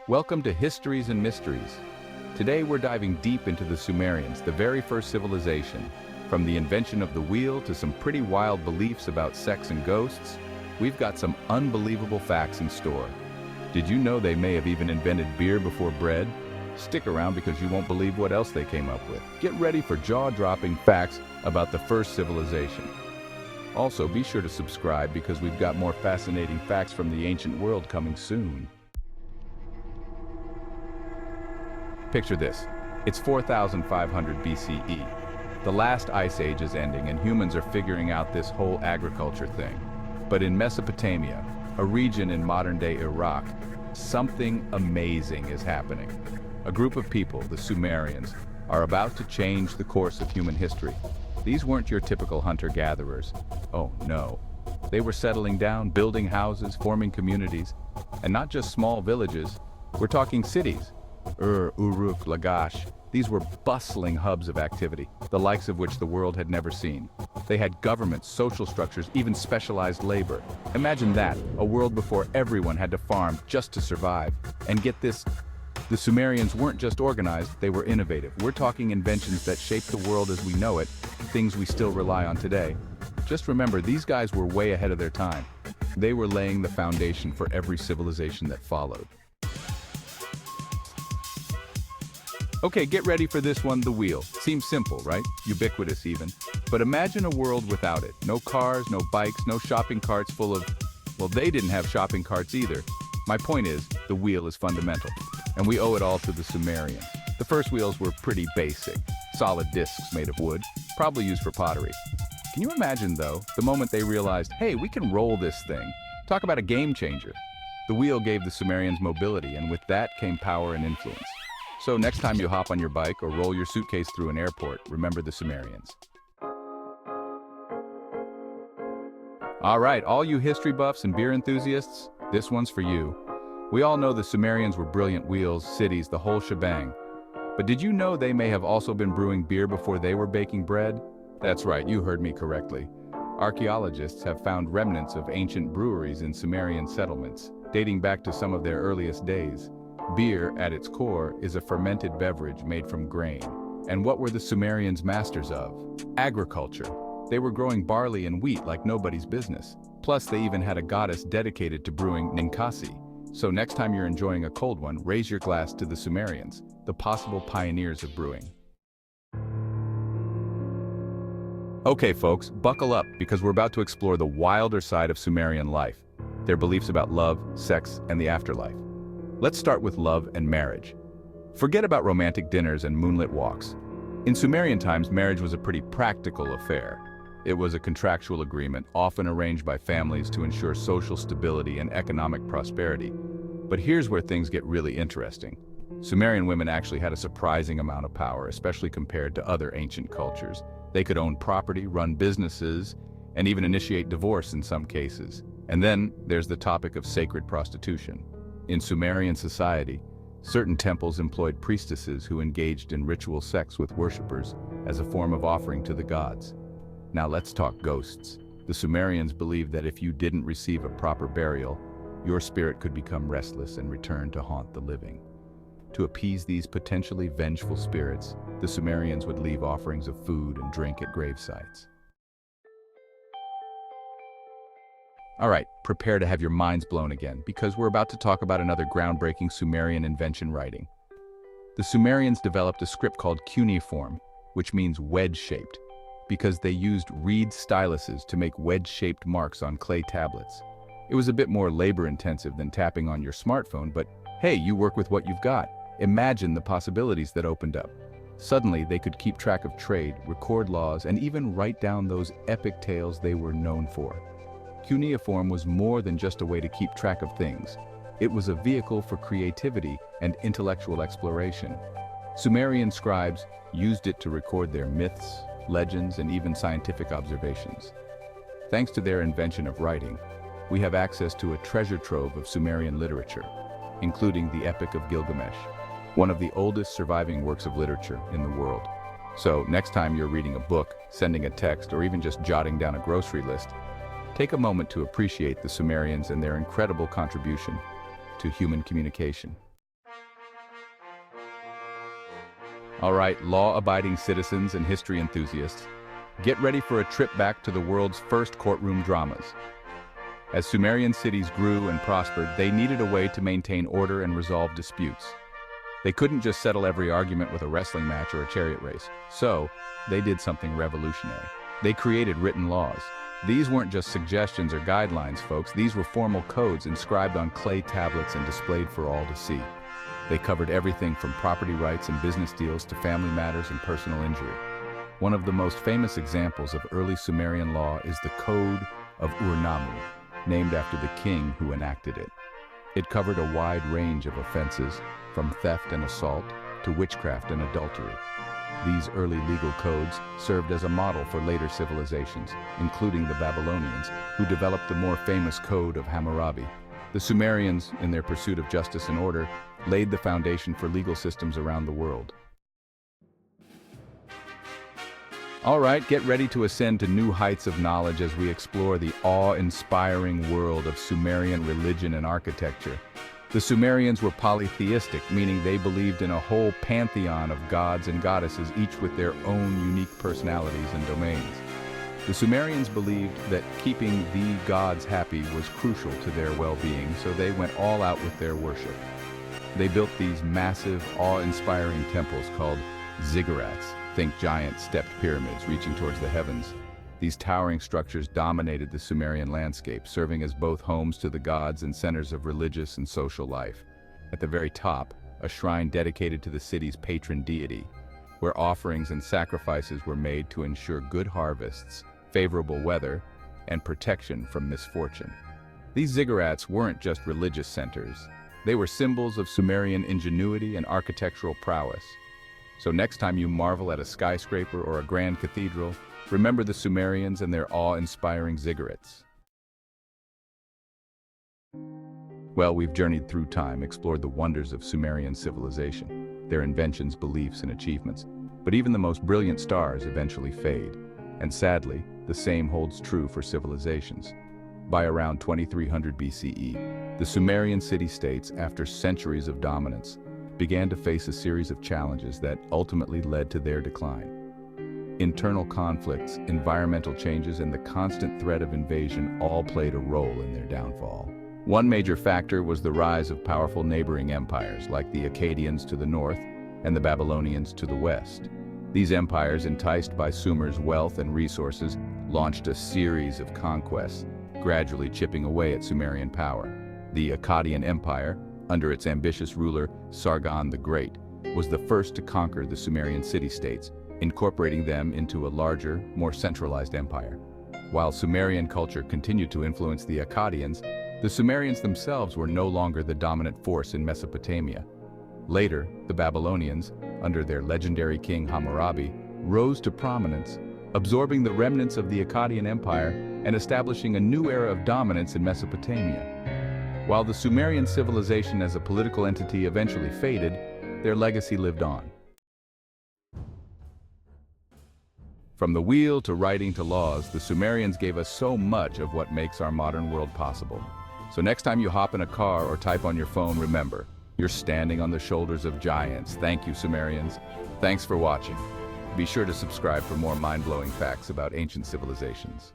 Welcome to Histories and Mysteries. Today we're diving deep into the Sumerians, the very first civilization. From the invention of the wheel to some pretty wild beliefs about sex and ghosts, we've got some unbelievable facts in store. Did you know they may have even invented beer before bread? Stick around because you won't believe what else they came up with. Get ready for jaw-dropping facts about the first civilization. Also, be sure to subscribe because we've got more fascinating facts from the ancient world coming soon. Picture this. It's 4,500 BCE. The last ice age is ending and humans are figuring out this whole agriculture thing. But in Mesopotamia, a region in modern-day Iraq, something amazing is happening. A group of people, the Sumerians, are about to change the course of human history. These weren't your typical hunter-gatherers. Oh no. They were settling down, building houses, forming communities, and not just small villages. We're talking cities. Ur, Uruk, Lagash. These were bustling hubs of activity, the likes of which the world had never seen. They had governments, social structures, even specialized labor. Imagine that, a world before everyone had to farm just to survive. And get this, the Sumerians weren't just organized, they were innovative. We're talking inventions that shaped the world as we know it, things we still rely on today. Just remember, these guys were way ahead of their time. They were laying the foundation for every civilization that followed. Okay, get ready for this one, the wheel. Seems simple, right? Ubiquitous even. But imagine a world without it. No cars, no bikes, no shopping carts full of... Well, they didn't have shopping carts either. My point is, the wheel is fundamental. And we owe it all to the Sumerians. The first wheels were pretty basic. Solid discs made of wood, probably used for pottery. Can you imagine, though, the moment they realized, hey, we can roll this thing? Talk about a game changer. The wheel gave the Sumerians mobility, and with that came power and influence. So next time you hop on your bike or roll your suitcase through an airport, remember the Sumerians. All right, all you history buffs and beer enthusiasts, this one's for you. We all know the Sumerians were brilliant wheels, cities, the whole shebang. But did you know they may have also been brewing beer before they were baking bread? That's right, you heard me correctly. Archaeologists have found remnants of ancient breweries in Sumerian settlements, dating back to some of their earliest days. Beer, at its core, is a fermented beverage made from grain. And what were the Sumerians masters of? Agriculture. They were growing barley and wheat like nobody's business. Plus, they even had a goddess dedicated to brewing Ninkasi. So next time you're enjoying a cold one, raise your glass to the Sumerians, the possible pioneers of brewing. Okay, folks, buckle up because we're about to explore the wilder side of Sumerian life, their beliefs about love, sex, and the afterlife. Let's start with love and marriage. Forget about romantic dinners and moonlit walks. In Sumerian times, marriage was a pretty practical affair. It was a contractual agreement, often arranged by families to ensure social stability and economic prosperity. But here's where things get really interesting. Sumerian women actually had a surprising amount of power, especially compared to other ancient cultures. They could own property, run businesses, and even initiate divorce in some cases. And then there's the topic of sacred prostitution. In Sumerian society, certain temples employed priestesses who engaged in ritual sex with worshippers as a form of offering to the gods. Now let's talk ghosts. The Sumerians believed that if you didn't receive a proper burial, your spirit could become restless and return to haunt the living. To appease these potentially vengeful spirits, the Sumerians would leave offerings of food and drink at grave sites. All right, prepare to have your minds blown again, because we're about to talk about another groundbreaking Sumerian invention writing. The Sumerians developed a script called Cuneiform, which means wedge-shaped, because they used reed styluses to make wedge-shaped marks on clay tablets. It was a bit more labor-intensive than tapping on your smartphone, but hey, you work with what you've got. Imagine the possibilities that opened up. Suddenly, they could keep track of trade, record laws, and even write down those epic tales they were known for. Cuneiform was more than just a way to keep track of things. It was a vehicle for creativity and intellectual exploration. Sumerian scribes used it to record their myths, legends, and even scientific observations. Thanks to their invention of writing, we have access to a treasure trove of Sumerian literature, including the Epic of Gilgamesh, one of the oldest surviving works of literature in the world. So next time you're reading a book, sending a text, or even just jotting down a grocery list, take a moment to appreciate the Sumerians and their incredible contribution to human communication. All right, law-abiding citizens and history enthusiasts, get ready for a trip back to the world's first courtroom dramas. As Sumerian cities grew and prospered, they needed a way to maintain order and resolve disputes. They couldn't just settle every argument with a wrestling match or a chariot race. So, they did something revolutionary. They created written laws. These weren't just suggestions or guidelines, folks. These were formal codes inscribed on clay tablets and displayed for all to see. They covered everything from property rights and business deals to family matters and personal injury. One of the most famous examples of early Sumerian law is the Code of Ur-Nammu, named after the king who enacted it. It covered a wide range of offenses, from theft and assault to witchcraft and adultery. These early legal codes served as a model for later civilizations, including the Babylonians, who developed the more famous Code of Hammurabi. The Sumerians, in their pursuit of justice and order, laid the foundation for legal systems around the world. All right, get ready to ascend to new heights of knowledge as we explore the awe-inspiring world of Sumerian religion and architecture. The Sumerians were polytheistic, meaning they believed in a whole pantheon of gods and goddesses, each with their own unique personalities and domains. The Sumerians believed that keeping the gods happy was crucial to their well-being, so they went all out with their worship. They built these massive, awe-inspiring temples called ziggurats. Think giant stepped pyramids reaching towards the heavens. These towering structures dominated the Sumerian landscape, serving as both homes to the gods and centers of religious and social life. At the very top, a shrine dedicated to the city's patron deity, where offerings and sacrifices were made to ensure good harvests, favorable weather, and protection from misfortune. These ziggurats weren't just religious centers. They were symbols of Sumerian ingenuity and architectural prowess. So next time you marvel at a skyscraper or a grand cathedral, remember the Sumerians and their awe-inspiring ziggurats. Well, we've journeyed through time, explored the wonders of Sumerian civilization, their inventions, beliefs, and achievements. But even the most brilliant stars eventually fade. And sadly, the same holds true for civilizations. By around 2300 BCE, the Sumerian city-states, after centuries of dominance, began to face a series of challenges that ultimately led to their decline. Internal conflicts, environmental changes, and the constant threat of invasion all played a role in their downfall. One major factor was the rise of powerful neighboring empires like the Akkadians to the north and the Babylonians to the west. These empires, enticed by Sumer's wealth and resources, launched a series of conquests, gradually chipping away at Sumerian power. The Akkadian Empire, under its ambitious ruler Sargon the Great, was the first to conquer the Sumerian city-states, incorporating them into a larger, more centralized empire. While Sumerian culture continued to influence the Akkadians, the Sumerians themselves were no longer the dominant force in Mesopotamia. Later, the Babylonians, under their legendary king Hammurabi, rose to prominence, absorbing the remnants of the Akkadian Empire and establishing a new era of dominance in Mesopotamia. While the Sumerian civilization as a political entity eventually faded, their legacy lived on. From the wheel to writing to laws, the Sumerians gave us so much of what makes our modern world possible. So next time you hop in a car or type on your phone, remember, you're standing on the shoulders of giants. Thank you, Sumerians. Thanks for watching. Be sure to subscribe for more mind-blowing facts about ancient civilizations.